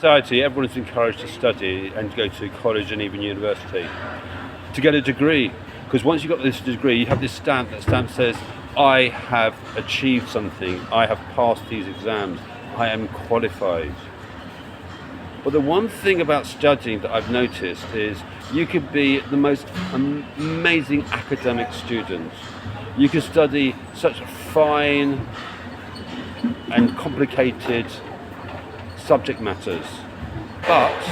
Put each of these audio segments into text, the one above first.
society, everyone is encouraged to study and go to college and even university to get a degree. Because once you've got this degree, you have this stamp. That stamp says, I have achieved something. I have passed these exams. I am qualified. But the one thing about studying that I've noticed is you could be the most amazing academic student. You can study such fine and complicated subject matters. But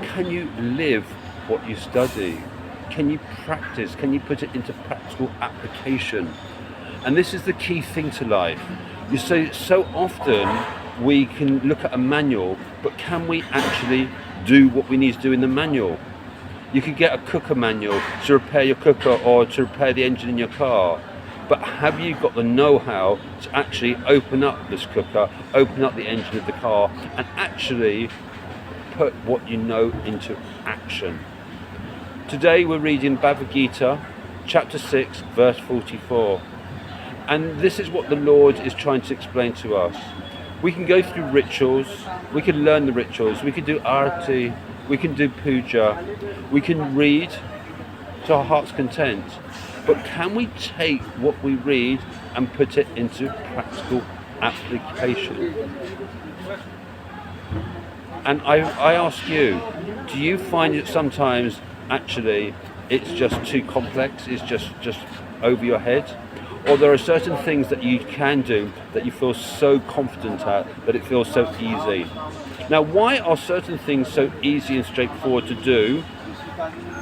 can you live what you study? Can you practice? Can you put it into practical application? And this is the key thing to life. You say so often we can look at a manual, but can we actually do what we need to do in the manual? You could get a cooker manual to repair your cooker or to repair the engine in your car, but have you got the know-how to actually open up this cooker, open up the engine of the car, and actually put what you know into action? Today we're reading Bhagavad Gita, chapter 6, verse 44. And this is what the Lord is trying to explain to us. We can go through rituals, we can learn the rituals, we can do arati, we can do puja, we can read to our heart's content. But can we take what we read and put it into practical application? And I ask you, do you find it sometimes actually it's just too complex, it's just over your head? Or there are certain things that you can do that you feel so confident at that it feels so easy. Now, why are certain things so easy and straightforward to do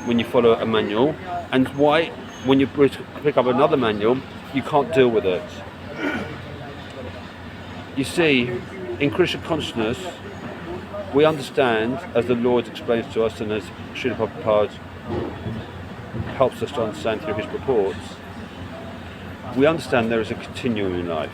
when you follow a manual, and why when you pick up another manual you can't deal with it? You see, in Krishna consciousness we understand, as the Lord explains to us and as Srila Prabhupada helps us to understand through his reports, we understand there is a continuum in life.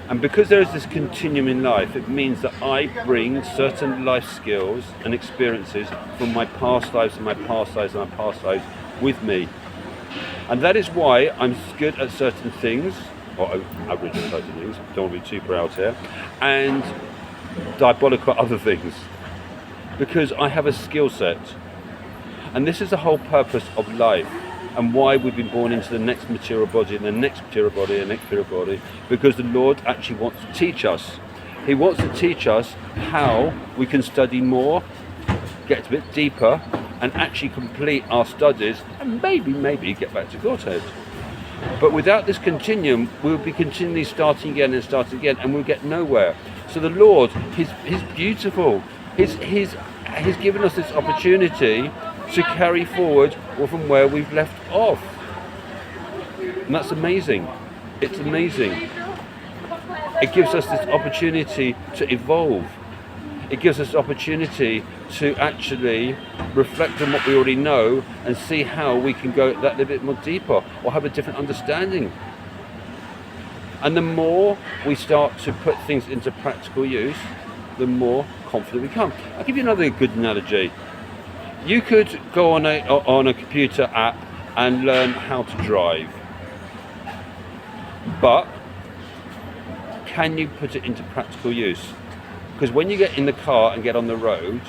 And because there is this continuum in life, it means that I bring certain life skills and experiences from my past lives and my past lives and my past lives with me. And that is why I'm good at certain things, or average at certain things, don't want to be too proud here, and diabolical at other things. Because I have a skill set. And this is the whole purpose of life, and why we've been born into the next material body and the next material body and the next material body, because the Lord actually wants to teach us. He wants to teach us how we can study more, get a bit deeper, and actually complete our studies, and maybe get back to Godhead. But without this continuum, we'll be continually starting again, and we'll get nowhere. So the Lord, He's beautiful. He's given us this opportunity to carry forward from where we've left off. And that's amazing. It's amazing. It gives us this opportunity to evolve. It gives us opportunity to actually reflect on what we already know and see how we can go that little bit more deeper or have a different understanding. And the more we start to put things into practical use, the more confident we become. I'll give you another good analogy. You could go on a computer app and learn how to drive, but can you put it into practical use? Because when you get in the car and get on the road,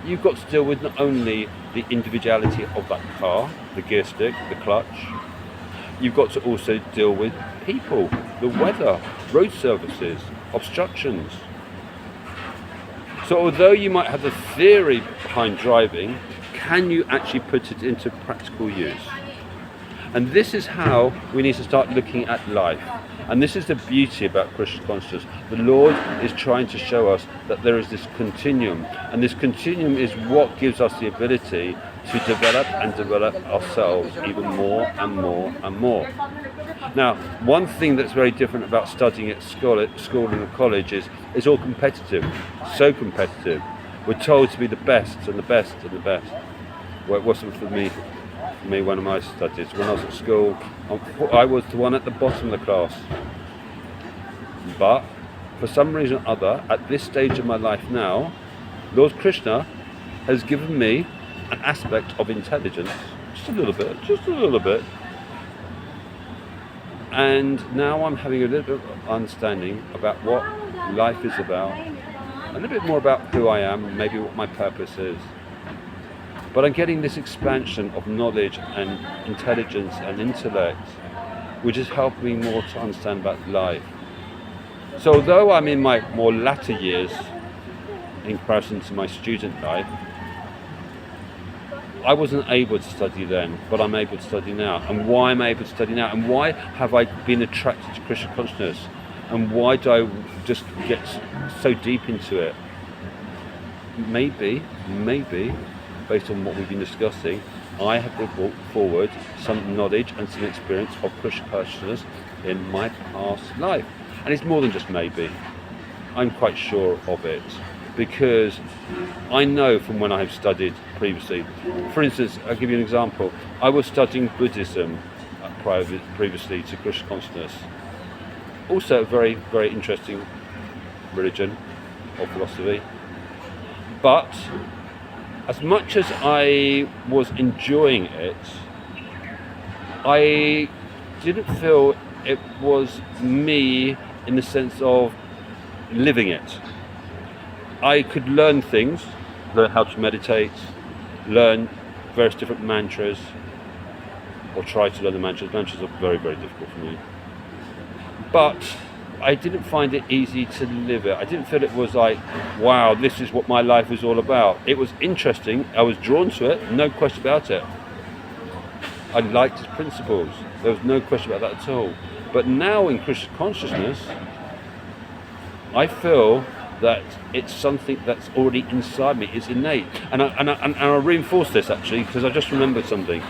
you've got to deal with not only the individuality of that car, the gear stick, the clutch, you've got to also deal with people, the weather, road services, obstructions. So although you might have the theory behind driving, can you actually put it into practical use? And this is how we need to start looking at life. And this is the beauty about Krishna consciousness. The Lord is trying to show us that there is this continuum. And this continuum is what gives us the ability to develop ourselves even more and more and more. Now, one thing that's very different about studying at school and at college is it's all competitive, so competitive. We're told to be the best and the best and the best. Well, it wasn't for me when I studied. When I was at school, I was the one at the bottom of the class. But for some reason or other, at this stage of my life now, Lord Krishna has given me an aspect of intelligence, just a little bit. And now I'm having a little bit of understanding about what life is about, a little bit more about who I am and maybe what my purpose is. But I'm getting this expansion of knowledge and intelligence and intellect, which is helping me more to understand about life. So although I'm in my more latter years in comparison to my student life, I wasn't able to study then, but I'm able to study now. And why am I able to study now? And why have I been attracted to Krishna consciousness? And why do I just get so deep into it? Maybe, based on what we've been discussing, I have brought forward some knowledge and some experience of Krishna consciousness in my past life. And it's more than just maybe. I'm quite sure of it, because I know from when I have studied previously. For instance, I'll give you an example. I was studying Buddhism previously to Krishna consciousness. Also a very, very interesting religion or philosophy. But as much as I was enjoying it, I didn't feel it was me in the sense of living it. I could learn things, learn how to meditate, learn various different mantras, or try to learn the mantras. Mantras are very, very difficult for me. But I didn't find it easy to live it. I didn't feel it was like, wow, this is what my life is all about. It was interesting. I was drawn to it, no question about it. I liked its principles. There was no question about that at all. But now in Krishna consciousness, I feel that it's something that's already inside me. It's innate. And I reinforce this actually, because I just remembered something.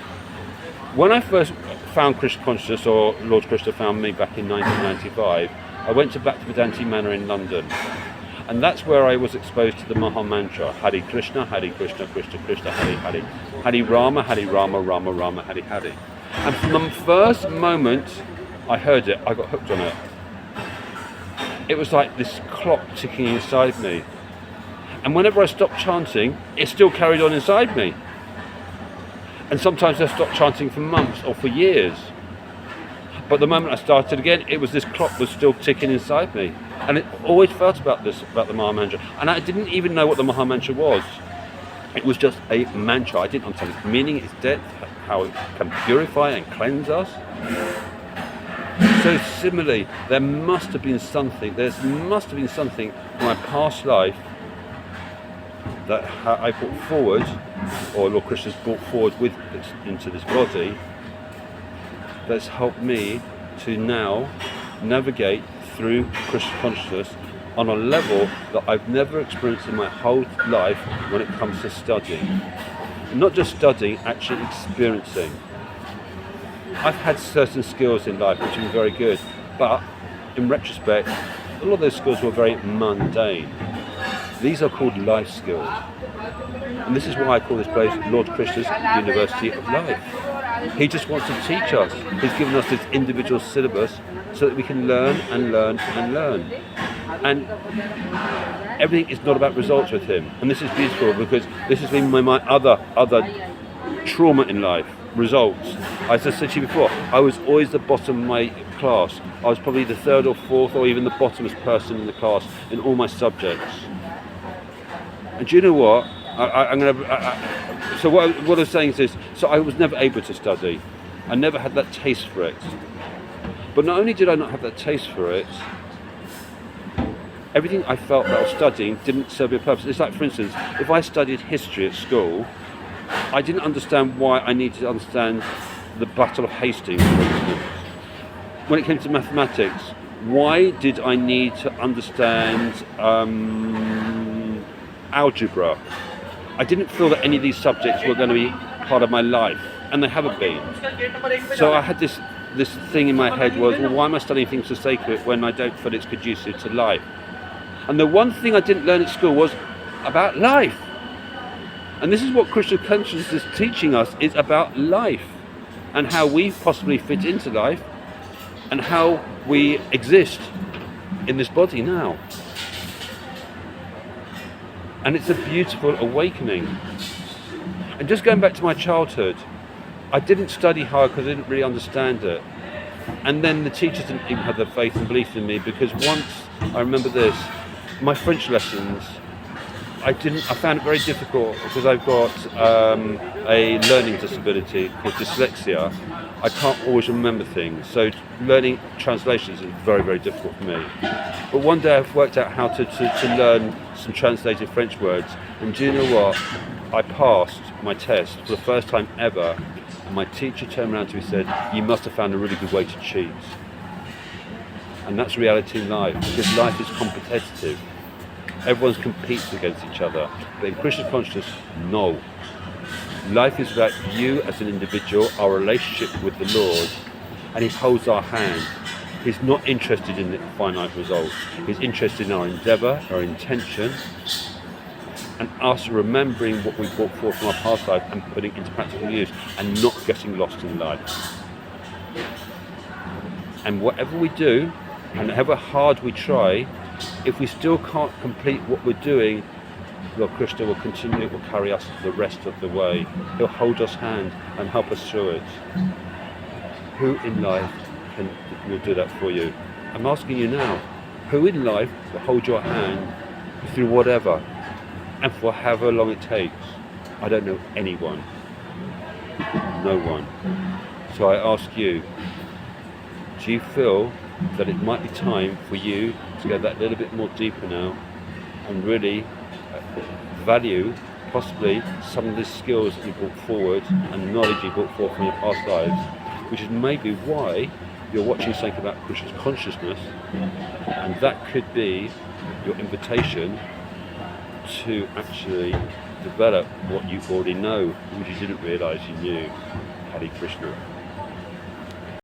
When I first found Krishna consciousness, or Lord Krishna found me back in 1995, I went to Bhaktivedanta Manor in London. And that's where I was exposed to the Maha Mantra, Hare Krishna, Krishna Krishna, Hare Hare, Hare Rama, Rama Rama, Hare Hare. And from the first moment I heard it, I got hooked on it. It was like this clock ticking inside me. And whenever I stopped chanting, it still carried on inside me. And sometimes I stopped chanting for months or for years. But the moment I started again, it was this clock was still ticking inside me. And it always felt about the Maha Mantra. And I didn't even know what the Maha Mantra was. It was just a mantra. I didn't understand its meaning, its depth, how it can purify and cleanse us. So similarly, there must have been something in my past life that I brought forward, or Lord Krishna's brought forward with this, into this body, that's helped me to now navigate through Krishna consciousness on a level that I've never experienced in my whole life when it comes to studying. Not just studying, actually experiencing. I've had certain skills in life which have been very good, but in retrospect, a lot of those skills were very mundane. These are called life skills. And this is why I call this place Lord Krishna's University of Life. He just wants to teach us. He's given us this individual syllabus so that we can learn and learn and learn. And everything is not about results with him. And this is beautiful because this has been my other trauma in life. Results. As I said to you before, I was always the bottom of my class. I was probably the third or fourth or even the bottomest person in the class in all my subjects. And do you know what? So what I'm saying is this. So I was never able to study. I never had that taste for it. But not only did I not have that taste for it, everything I felt that I was studying didn't serve me a purpose. It's like, for instance, if I studied history at school, I didn't understand why I needed to understand the Battle of Hastings, for instance. When it came to mathematics, why did I need to understand algebra? I didn't feel that any of these subjects were going to be part of my life, and they haven't been. So I had this thing in my head was, well, why am I studying things for the sake of it when I don't feel it's conducive to life? And the one thing I didn't learn at school was about life. And this is what Krishna consciousness is teaching us, is about life and how we possibly fit into life and how we exist in this body now. And it's a beautiful awakening. And just going back to my childhood, I didn't study hard because I didn't really understand it. And then the teachers didn't even have the faith and belief in me, because once, I remember this, my French lessons, I found it very difficult because I've got a learning disability called dyslexia. I can't always remember things, so learning translations is very, very difficult for me. But one day I've worked out how to learn some translated French words, and do you know what? I passed my test for the first time ever, and my teacher turned around to me and said, "You must have found a really good way to cheat." And that's reality in life, because life is competitive. Everyone competes against each other. But in Krishna consciousness, no. Life is about you as an individual, our relationship with the Lord, and He holds our hand. He's not interested in the finite results. He's interested in our endeavour, our intention, and us remembering what we brought forth from our past life and putting it into practical use, and not getting lost in life. And whatever we do, and however hard we try, if we still can't complete what we're doing, Lord Krishna will continue, will carry us the rest of the way. He'll hold us hand and help us through it. Who in life will do that for you? I'm asking you now, who in life will hold your hand through whatever, and for however long it takes? I don't know anyone. No one. So I ask you, do you feel that it might be time for you to go that little bit more deeper now and really value possibly some of the skills that you brought forward and knowledge you brought forward from your past lives, which is maybe why you're watching something about Krishna's consciousness, and that could be your invitation to actually develop what you already know, which you didn't realise you knew. Hare Krishna.